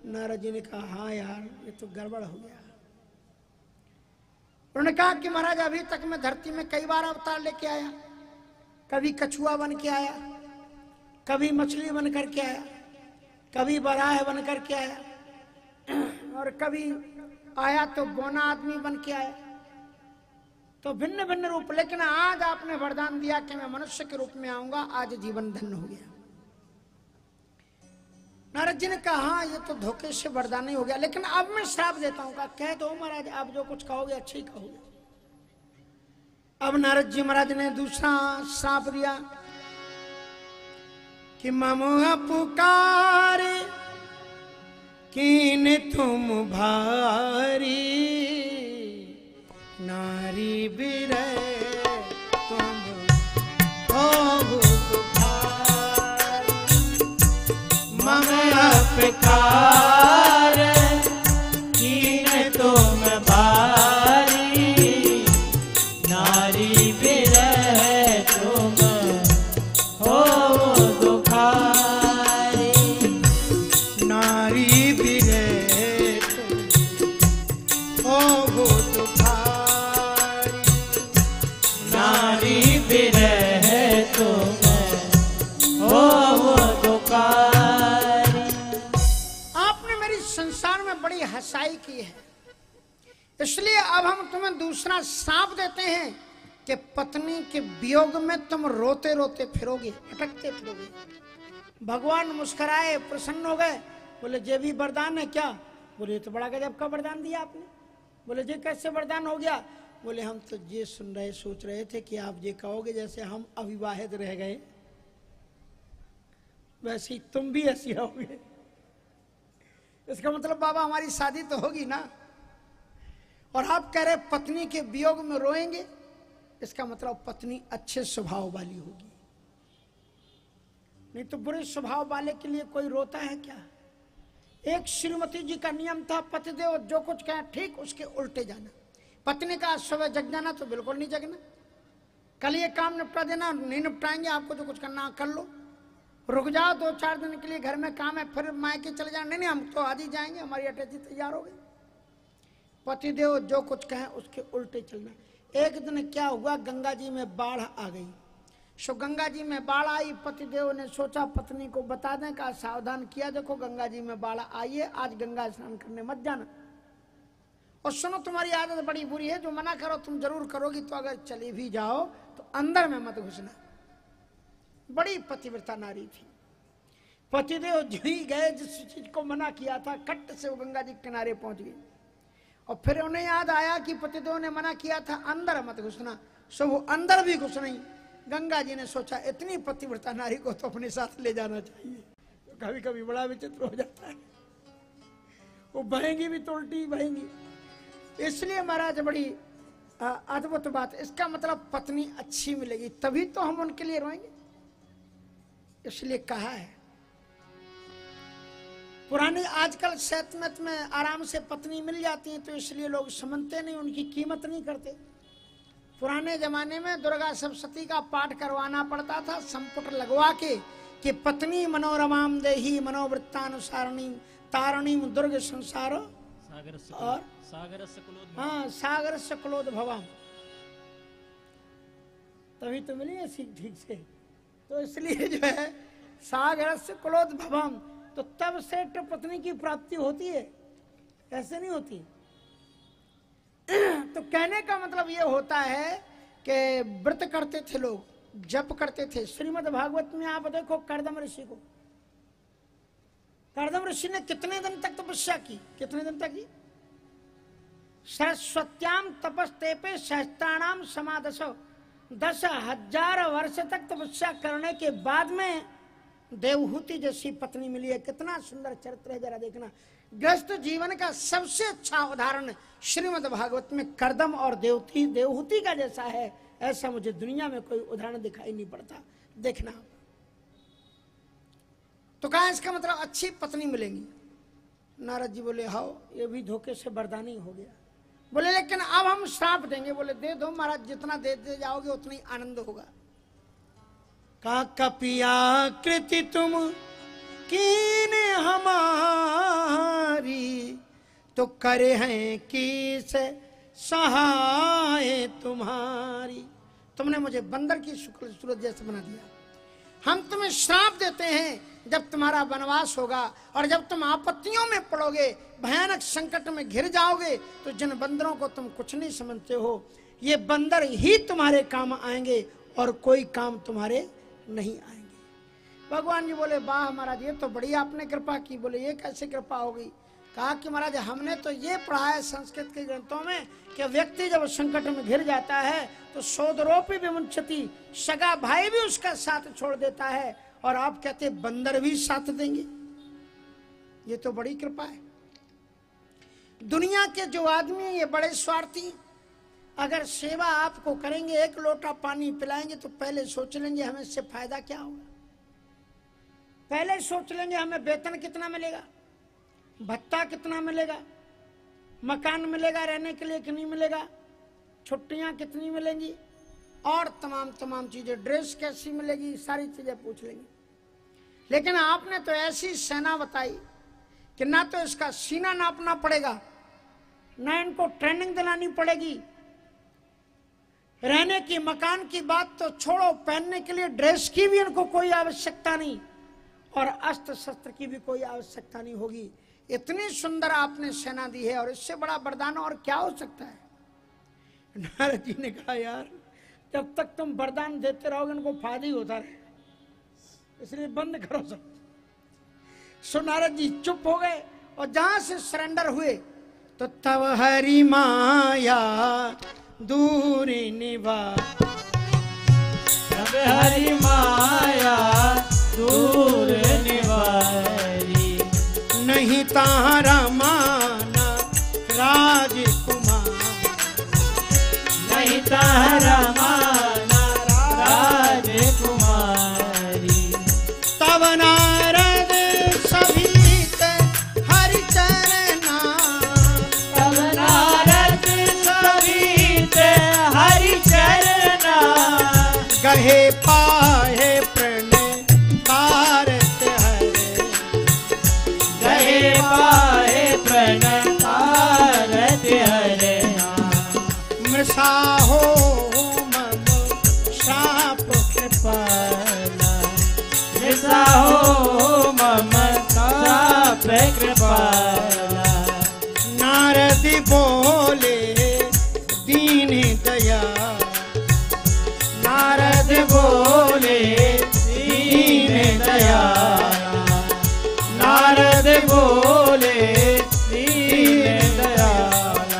नारद जी ने कहा हाँ यार ये तो गड़बड़ हो गया। उन्होंने कहा कि महाराज अभी तक मैं धरती में कई बार अवतार लेके आया, कभी कछुआ बन के आया, कभी मछली बन करके आया, कभी बराह बन करके आया, और कभी आया तो बौना आदमी बन के आया। तो भिन्न भिन्न रूप, लेकिन आज आपने वरदान दिया कि मैं मनुष्य के रूप में आऊंगा, आज जीवन धन्य हो गया। नारद जी ने कहा हाँ ये तो धोखे से वरदान ही हो गया, लेकिन अब मैं श्राप देता हूँ। कहा कह दो महाराज, आप जो कुछ कहोगे अच्छे ही कहोगे। अब नारद जी महाराज ने दूसरा श्राप दिया कि मम पुकार कीन तुम भारी नारी बिरह तुम हो दुखारी। मम अपकार कीन तुम भारी नारी बिरह तुम हो दुखारी। नारी बिरह तुम हो दुखारी। नारी बिरह तुम हो दुखारी। आपने मेरी संसार में बड़ी हंसाई की है, इसलिए अब हम तुम्हें दूसरा सांप देते हैं कि पत्नी के वियोग में तुम रोते रोते फिरोगे, भटकते फिरोगे। भगवान मुस्कुराए, प्रसन्न हो गए, बोले जे भी वरदान है क्या? बोले तो बड़ा गजब का वरदान दिया आपने। बोले जी कैसे वरदान हो गया? बोले हम तो ये सुन रहे सोच रहे थे कि आप ये कहोगे जैसे हम अविवाहित रह गए वैसे ही तुम भी ऐसी रहोगे। इसका मतलब बाबा हमारी शादी तो होगी ना। और आप कह रहे पत्नी के वियोग में रोएंगे, इसका मतलब पत्नी अच्छे स्वभाव वाली होगी, नहीं तो बुरे स्वभाव वाले के लिए कोई रोता है क्या? एक श्रीमती जी का नियम था, पतिदेव जो कुछ कहे ठीक उसके उल्टे जाना। पत्नी का सुबह जग जाना तो बिल्कुल नहीं जगना, कल ये काम निपटा देना, नहीं निपटाएंगे आपको जो कुछ करना कर लो, रुक जाओ 2-4 दिन के लिए घर में काम है, फिर मायके चले जाए, नहीं हम तो आज ही जाएंगे, हमारी अटैची तैयार हो गई। पतिदेव जो कुछ कहें उसके उल्टे चलना। एक दिन क्या हुआ, गंगा जी में बाढ़ आ गई। सो गंगा जी में बाढ़ आई, पतिदेव ने सोचा पत्नी को बता दें, का सावधान किया, देखो गंगा जी में बाढ़ आई है, आज गंगा स्नान करने मत जाना। और सुनो तुम्हारी आदत बड़ी बुरी है, जो मना करो तुम जरूर करोगी, तो अगर चले भी जाओ तो अंदर में मत घुसना। बड़ी पतिव्रता नारी थी। पतिदेव जो ही गए, जिस चीज को मना किया था, कट से वो गंगा जी के किनारे पहुंच गए। और फिर उन्हें याद आया कि पतिदेव ने मना किया था अंदर मत घुसना, सो वो अंदर भी घुस नहीं। गंगा जी ने सोचा इतनी पतिव्रता नारी को तो अपने साथ ले जाना चाहिए। तो कभी कभी बड़ा विचित्र हो जाता है, वो बहेंगी भी तो उल्टी बहेंगी। इसलिए महाराज बड़ी अद्भुत बात। इसका मतलब पत्नी अच्छी मिलेगी तभी तो हम उनके लिए रोएंगे, इसलिए कहा है। पुराने आजकल सैतमत में आराम से पत्नी मिल जाती है, तो इसलिए लोग समझते नहीं, उनकी कीमत नहीं करते। पुराने जमाने में दुर्गा सप्तशती का पाठ करवाना पड़ता था, संपुट लगवा के, कि पत्नी मनोरमाम देही मनोवृत्तानुसारणी तारणी दुर्ग संसारो और सागर से कुलोद्भवाम। तभी तो मिली है सीख ठीक से। तो इसलिए जो है सागर से कुलोद्भवाम, तो तब से पत्नी की प्राप्ति होती है, ऐसे नहीं होती। तो कहने का मतलब ये होता है कि व्रत करते थे लोग, जप करते थे। श्रीमद् भागवत में आप देखो कर्दम ऋषि को, कर्दम ऋषि ने कितने दिन तक तपस्या की? कितने दिन तक की? सरस्वत्याम तपस्तेपे सहस्त्राणाम समादसो, 10,000 वर्ष तक तपस्या करने के बाद में देवहूति जैसी पत्नी मिली है। कितना सुंदर चरित्र है, जरा देखना। गृहस्थ जीवन का सबसे अच्छा उदाहरण श्रीमद् भागवत में कर्दम और देवहूति का जैसा है, ऐसा मुझे दुनिया में कोई उदाहरण दिखाई नहीं पड़ता। देखना। तो कहा इसका मतलब अच्छी पत्नी मिलेंगी। नारद जी बोले हाओ, ये भी धोखे से बरदानी हो गया। बोले लेकिन अब हम श्राप देंगे। बोले दे दो महाराज, जितना दे जाओगे उतना ही आनंद होगा। का कपिया कृति तुम कीन हमारी, तो करे हैं किस सहाय तुम्हारी। तुमने मुझे बंदर की शुक्ल सूरत जैसे बना दिया। हम तुम्हें श्राप देते हैं, जब तुम्हारा वनवास होगा और जब तुम आपत्तियों में पड़ोगे, भयानक संकट में घिर जाओगे, तो जिन बंदरों को तुम कुछ नहीं समझते हो, ये बंदर ही तुम्हारे काम आएंगे और कोई काम तुम्हारे नहीं आएंगे। भगवान जी बोले वाह महाराज, ये तो बड़ी आपने कृपा की। बोले ये कैसे कृपा हो गई? कहा कि महाराज हमने तो ये पढ़ा है संस्कृत के ग्रंथों में कि व्यक्ति जब संकट में घिर जाता है तो सोदरोपी विमुंचति, सगा भाई भी उसका साथ छोड़ देता है, और आप कहते बंदर भी साथ देंगे। ये तो बड़ी कृपा है। दुनिया के जो आदमी हैं ये बड़े स्वार्थी, अगर सेवा आपको करेंगे, एक लोटा पानी पिलाएंगे तो पहले सोच लेंगे हमें इससे फायदा क्या होगा, पहले सोच लेंगे हमें वेतन कितना मिलेगा, भत्ता कितना मिलेगा, मकान मिलेगा रहने के लिए कि नहीं मिलेगा, छुट्टियां कितनी मिलेंगी और तमाम चीजें, ड्रेस कैसी मिलेगी, सारी चीजें पूछ लेंगे। लेकिन आपने तो ऐसी सेना बताई कि ना तो इसका सीना नापना पड़ेगा, ना इनको ट्रेनिंग दिलानी पड़ेगी, रहने की मकान की बात तो छोड़ो, पहनने के लिए ड्रेस की भी इनको कोई आवश्यकता नहीं और अस्त्र शस्त्र की भी कोई आवश्यकता नहीं होगी। इतनी सुंदर आपने सेना दी है और इससे बड़ा वरदान और क्या हो सकता है। नारद जी ने कहा यार जब तक तुम वरदान देते रहोगे इनको फायदा ही होता रहेगा, इसलिए बंद करो सब। सो नारद जी चुप हो गए और जहां से सरेंडर हुए तो तब हरि माया दूर निवार, तब हरि माया दूर निवारी, नहीं तारा माना राजकुमार, नहीं तारा माना राजकुमारी, तब नारद सभी ते हरि चरना, तब नारद सभी ते हरि चरना, गहे पाहे प्रण भारत हरे, गहे पाए प्रण भारत हरे, मृषा हो मम शाप कृपाला, ऐसा हो मम साप कृपाला, नारद बोले दीन दया, नारद बोले दीन दया, नारद बोले दीन दयाला,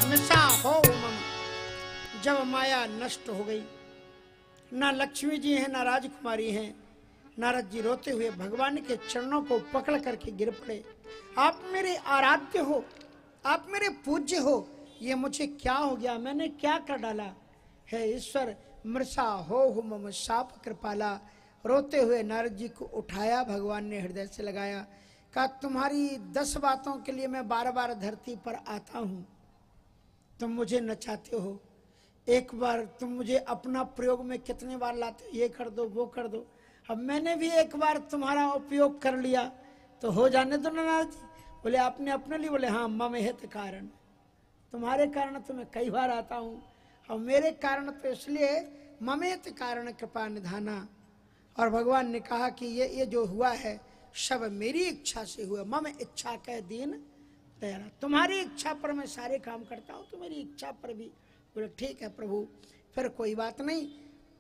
मृषा हो मम। जब माया नष्ट हो गई, ना लक्ष्मी जी हैं ना राजकुमारी हैं, नारद जी रोते हुए भगवान के चरणों को पकड़ करके गिर पड़े। आप मेरे आराध्य हो, आप मेरे पूज्य हो, ये मुझे क्या हो गया, मैंने क्या कर डाला है ईश्वर, मृषा हो मम शाप कृपाला। रोते हुए नारद जी को उठाया, भगवान ने हृदय से लगाया, कहा तुम्हारी 10 बातों के लिए मैं बार बार धरती पर आता हूँ, तुम मुझे नचाते हो, एक बार तुम मुझे अपना प्रयोग में कितने बार लाते हो, ये कर दो वो कर दो, अब मैंने भी एक बार तुम्हारा उपयोग कर लिया तो हो जाने दो नारद जी। बोले आपने अपने लिए, बोले हाँ मम हित कारण, तुम्हारे कारण तो मैं कई बार आता हूँ और मेरे कारण तो इसलिए मम हित कारण कृपा निधाना। और भगवान ने कहा कि ये जो हुआ है सब मेरी इच्छा से हुआ, मम इच्छा कह दीन दयाला, तुम्हारी इच्छा पर मैं सारे काम करता हूँ तो मेरी इच्छा पर भी। बोले ठीक है प्रभु, फिर कोई बात नहीं।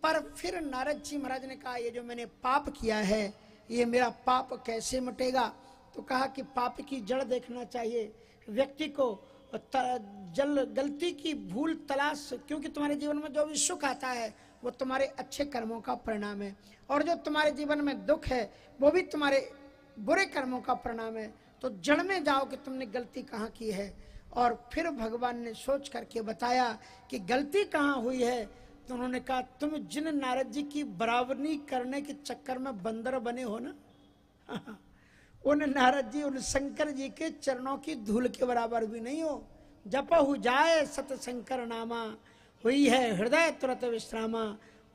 पर फिर नारद जी महाराज ने कहा ये जो मैंने पाप किया है ये मेरा पाप कैसे मिटेगा, तो कहा कि पाप की जड़ देखना चाहिए व्यक्ति को, गलती की भूल तलाश, क्योंकि तुम्हारे जीवन में जो भी सुख आता है वो तुम्हारे अच्छे कर्मों का परिणाम है और जो तुम्हारे जीवन में दुख है वो भी तुम्हारे बुरे कर्मों का परिणाम है। तो जड़ में जाओ कि तुमने गलती कहाँ की है। और फिर भगवान ने सोच करके बताया कि गलती कहाँ हुई है, तो उन्होंने कहा तुम जिन नारद जी की बराबरी करने के चक्कर में बंदर बने हो ना, उन नारद जी उन शंकर जी के चरणों की धूल के बराबर भी नहीं हो। जपहु जाए सत शंकर नामा, हुई है हृदय तुरंत विश्रामा।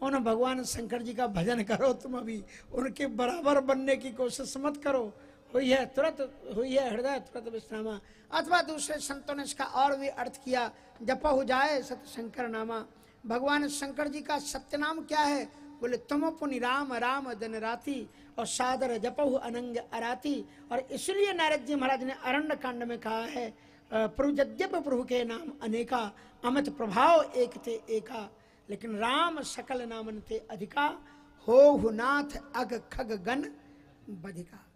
उन भगवान शंकर जी का भजन करो, तुम अभी उनके बराबर बनने की कोशिश मत करो। हुई है हृदय तुरंत विश्रामा। अथवा दूसरे संतों ने इसका और भी अर्थ किया, जपहु जाए सत शंकर नामा। भगवान शंकर जी का सत्य नाम क्या है, बोले तुम पुनि राम राम दिन राति और सादर जपहु अनंग अराती। और इसलिए नारद जी महाराज ने अरण्य कांड में कहा है, प्रभु यद्यप प्रभु के नाम अनेका, अमित प्रभाव एक थे एका, लेकिन राम सकल नामन ते अधिका, हो नाथ अग खग गण बधिका।